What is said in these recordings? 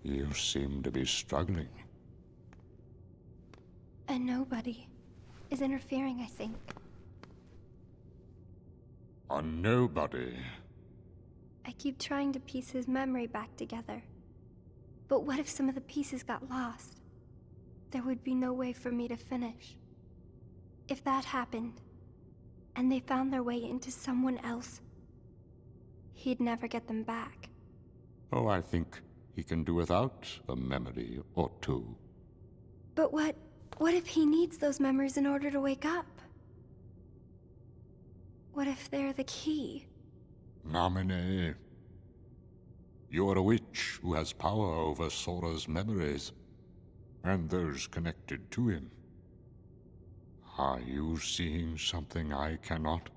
You seem to be struggling. And nobody is interfering, I think. A nobody? I keep trying to piece his memory back together. But what if some of the pieces got lost? There would be no way for me to finish. If that happened, and they found their way into someone else, he'd never get them back. Oh, I think he can do without a memory or two. But what if he needs those memories in order to wake up? What if they're the key? Namine. You're a witch who has power over Sora's memories, and those connected to him. Are you seeing something I cannot?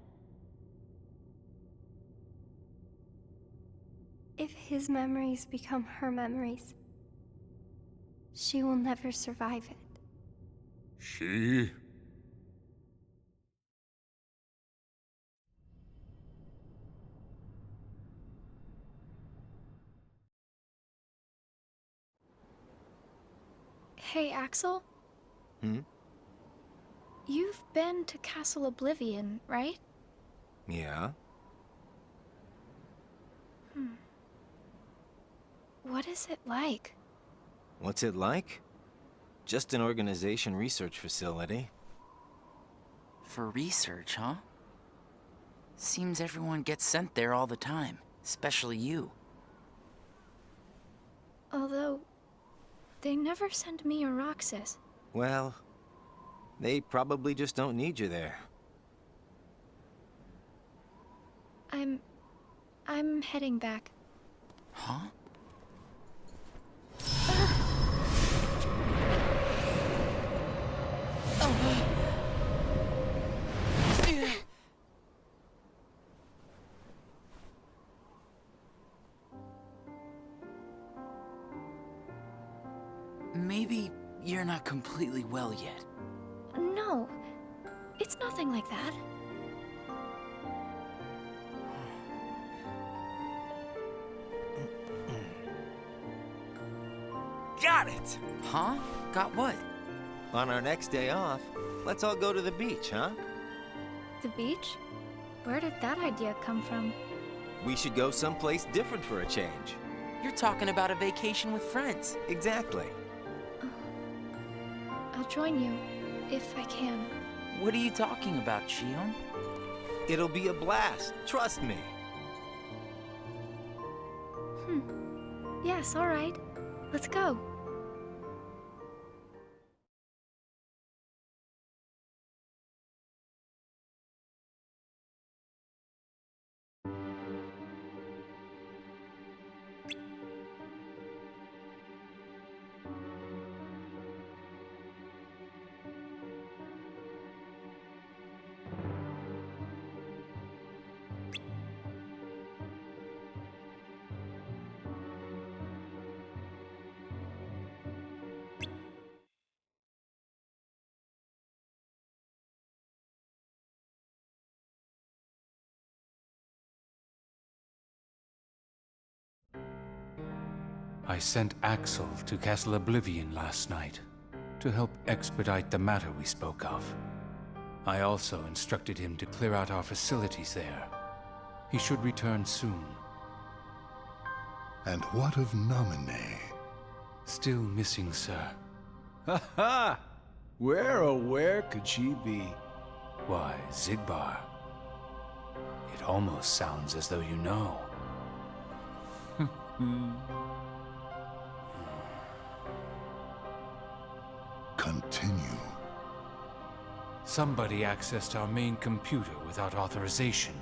If his memories become her memories, she will never survive it. She? Hey, Axel? Hmm? You've been to Castle Oblivion, right? Yeah? What is it like? What's it like? Just an organization research facility. For research, huh? Seems everyone gets sent there all the time, especially you. Although, they never send me or Roxas. Well, they probably just don't need you there. I'm heading back. Huh? Maybe you're not completely well yet. No, it's nothing like that. Got it! Huh? Got what? On our next day off, let's all go to the beach, huh? The beach? Where did that idea come from? We should go someplace different for a change. You're talking about a vacation with friends. Exactly. I'll join you, if I can. What are you talking about, Shion? It'll be a blast, trust me. Yes, all right. Let's go. I sent Axel to Castle Oblivion last night to help expedite the matter we spoke of. I also instructed him to clear out our facilities there. He should return soon. And what of Namine? Still missing, sir. Ha ha! Where, oh where could she be? Why, Zigbar. It almost sounds as though you know. Continue. Somebody accessed our main computer without authorization.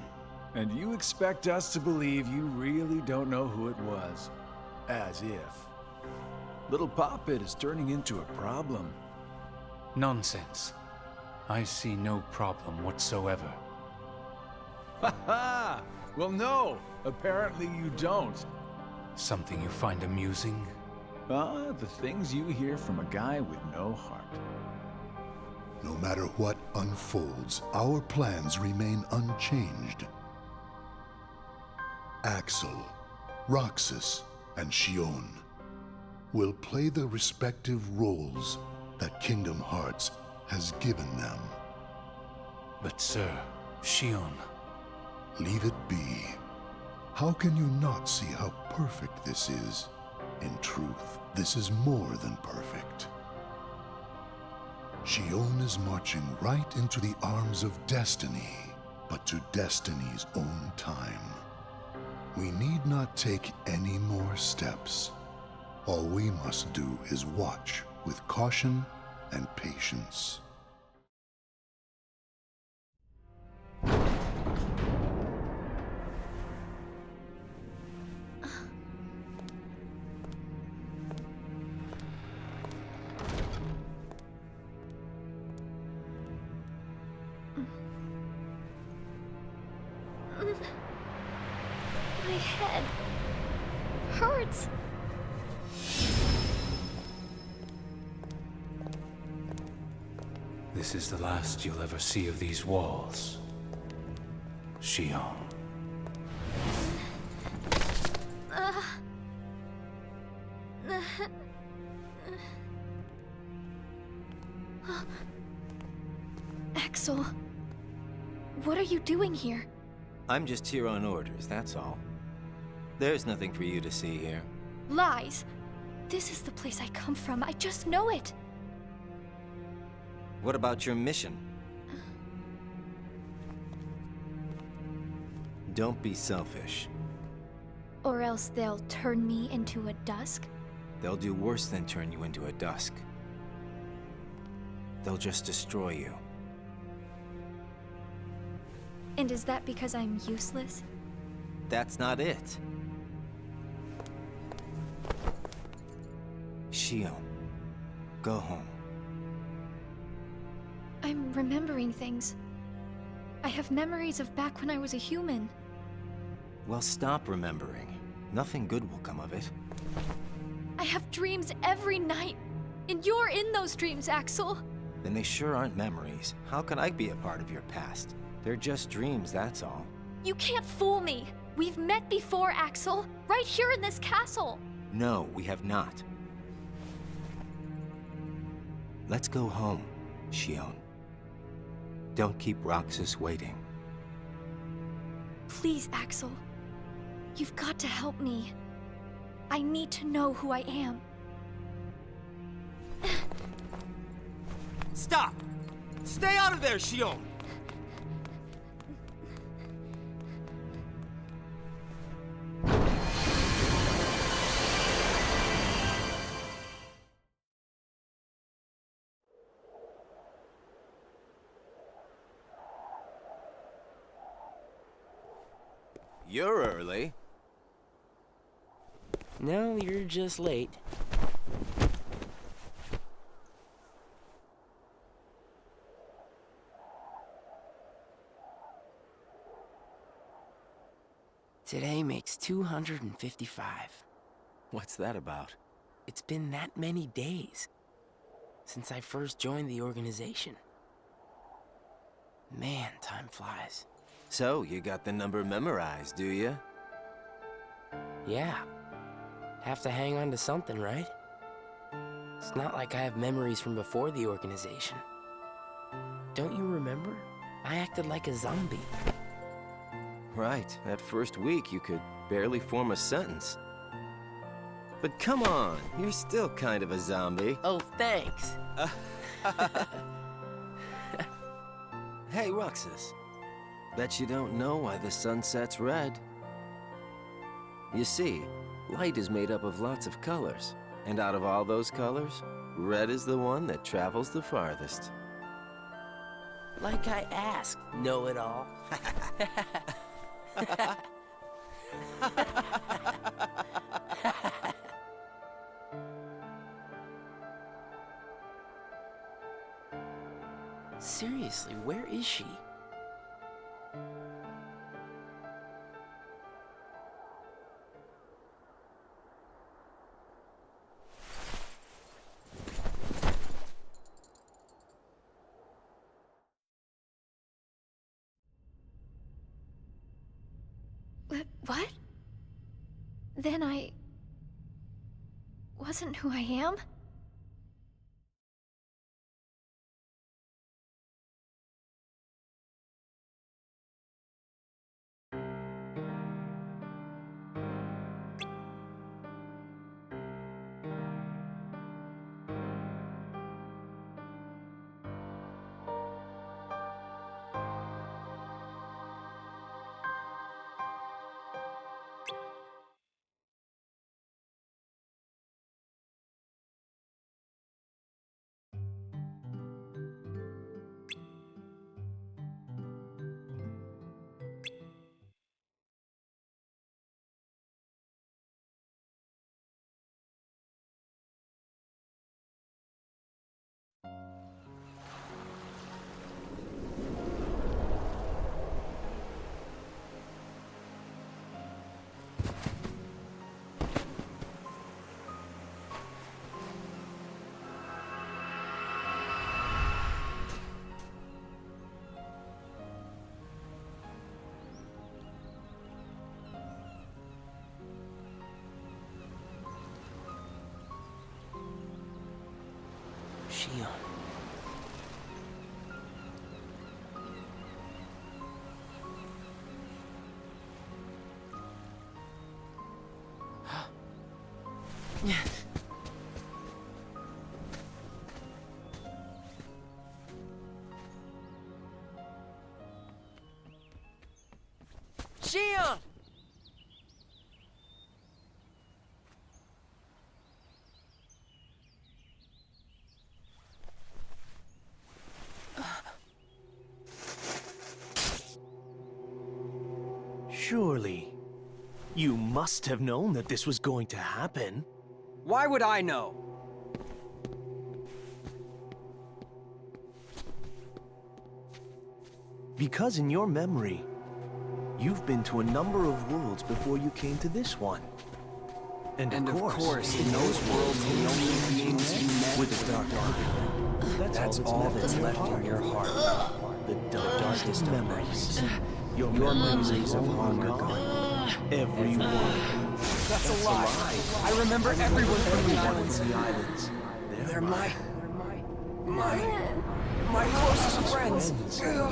And you expect us to believe you really don't know who it was? As if. Little Poppet is turning into a problem. Nonsense. I see no problem whatsoever. Ha ha! Well, no, apparently you don't. Something you find amusing? Ah, the things you hear from a guy with no heart. No matter what unfolds, our plans remain unchanged. Axel, Roxas, and Shion. will play the respective roles that Kingdom Hearts has given them. But sir, Shion... Leave it be. How can you not see how perfect this is? In truth, this is more than perfect. Shion is marching right into the arms of destiny, but to destiny's own time. We need not take any more steps. All we must do is watch with caution and patience. My head hurts. This is the last you'll ever see of these walls, Shion. Axel, what are you doing here? I'm just here on orders, that's all. There's nothing for you to see here. Lies. This is the place I come from. I just know it. What about your mission? Don't be selfish. Or else they'll turn me into a dusk? They'll do worse than turn you into a dusk. They'll just destroy you. And is that because I'm useless? That's not it. Shion, go home. I'm remembering things. I have memories of back when I was a human. Well, stop remembering. Nothing good will come of it. I have dreams every night. And you're in those dreams, Axel. Then they sure aren't memories. How can I be a part of your past? They're just dreams, that's all. You can't fool me. We've met before, Axel. Right here in this castle. No, we have not. Let's go home, Shion. Don't keep Roxas waiting. Please, Axel. You've got to help me. I need to know who I am. Stop! Stay out of there, Shion! You're early. No, you're just late. Today makes 255. What's that about? It's been that many days since I first joined the organization. Man, time flies. So, you got the number memorized, do you? Yeah. Have to hang on to something, right? It's not like I have memories from before the organization. Don't you remember? I acted like a zombie. Right. That first week, you could barely form a sentence. But come on, you're still kind of a zombie. Oh, thanks. Hey, Roxas. Bet you don't know why the sun sets red. You see, light is made up of lots of colors. And out of all those colors, red is the one that travels the farthest. Like I asked, know-it-all. Seriously, where is she? What? Then I... wasn't who I am? Shion. Shion! Surely, you must have known that this was going to happen. Why would I know? Because in your memory, you've been to a number of worlds before you came to this one. And of course, in those worlds, the only beings you met with the dark heart. That's all that's left in your heart. The darkest memories. Your memories of long gone. Everyone. That's a lie. I remember everyone from the islands. They're my closest friends.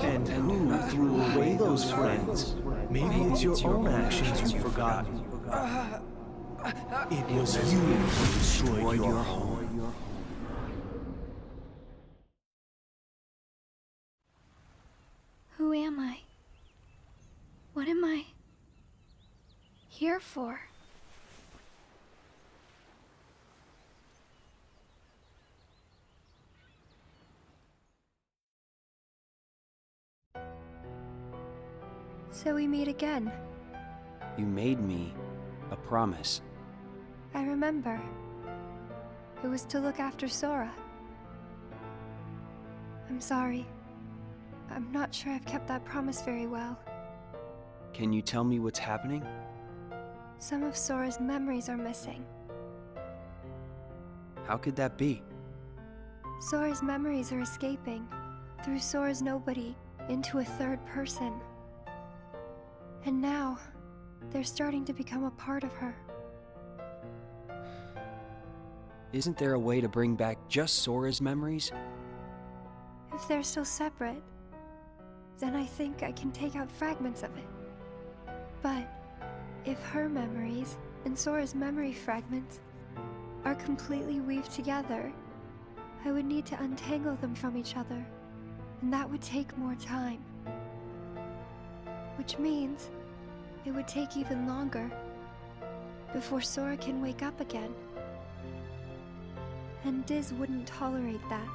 And who threw away those friends? Maybe it's your own actions you've forgotten. It was you who destroyed your home. Who am I? What am I here for? So we meet again. You made me a promise. I remember. It was to look after Sora. I'm sorry. I'm not sure I've kept that promise very well. Can you tell me what's happening? Some of Sora's memories are missing. How could that be? Sora's memories are escaping through Sora's nobody into a third person. And now, they're starting to become a part of her. Isn't there a way to bring back just Sora's memories? If they're still separate, then I think I can take out fragments of it. But if her memories and Sora's memory fragments are completely weaved together, I would need to untangle them from each other, and that would take more time. Which means it would take even longer before Sora can wake up again. And Diz wouldn't tolerate that.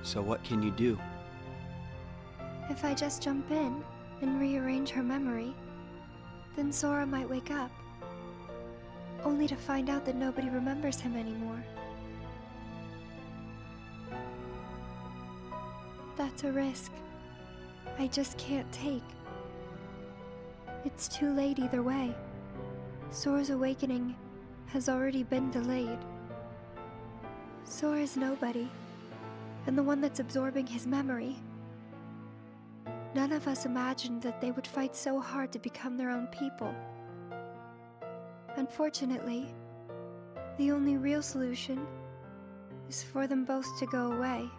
So what can you do? If I just jump in and rearrange her memory, then Sora might wake up, only to find out that nobody remembers him anymore. That's a risk I just can't take. It's too late either way. Sora's awakening has already been delayed. Sora's nobody, and the one that's absorbing his memory. None of us imagined that they would fight so hard to become their own people. Unfortunately, The only real solution is for them both to go away.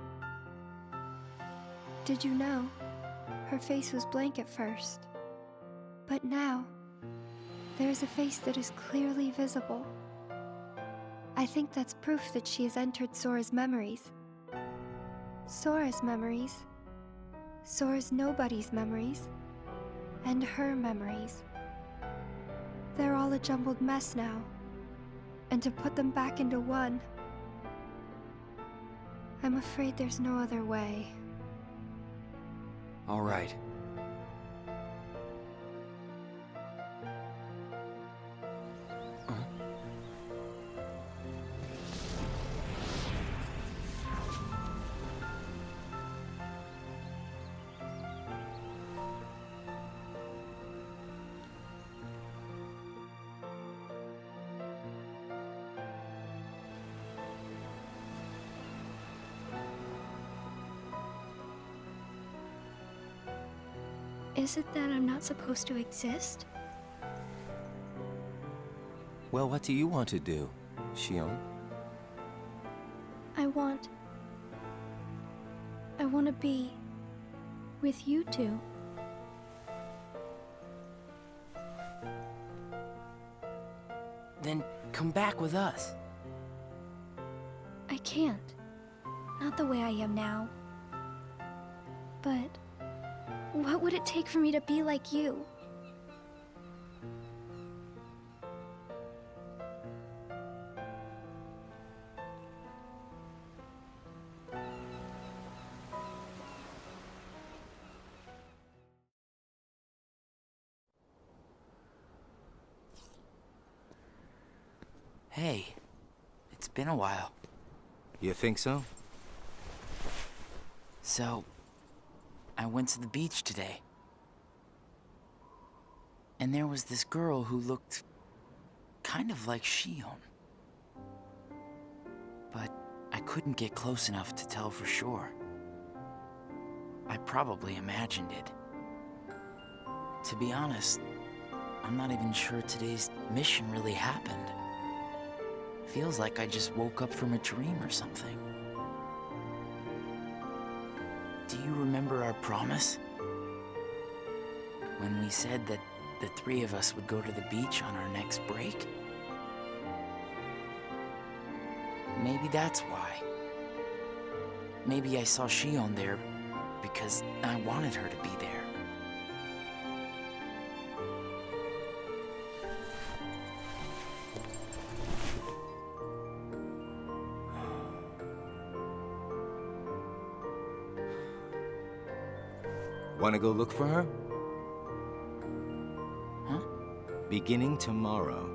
Did you know? Her face was blank at first. But now, there is a face that is clearly visible. I think that's proof that she has entered Sora's memories. Sora's memories. Sora's nobody's memories. And her memories. They're all a jumbled mess now. And to put them back into one, I'm afraid there's no other way. All right. Is it that I'm not supposed to exist? Well, what do you want to do, Xion? I want to be with you two. Then come back with us. I can't. Not the way I am now. But what would it take for me to be like you? Hey, it's been a while. You think so? So, I went to the beach today. And there was this girl who looked kind of like Xion. But I couldn't get close enough to tell for sure. I probably imagined it. To be honest, I'm not even sure today's mission really happened. Feels like I just woke up from a dream or something. Do you remember our promise? When we said that the three of us would go to the beach on our next break? Maybe that's why. Maybe I saw Xion there because I wanted her to be there. Want to go look for her? Huh? Beginning tomorrow,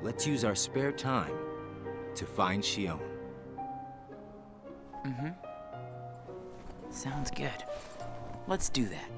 let's use our spare time to find Xion. Mm-hmm. Sounds good. Let's do that.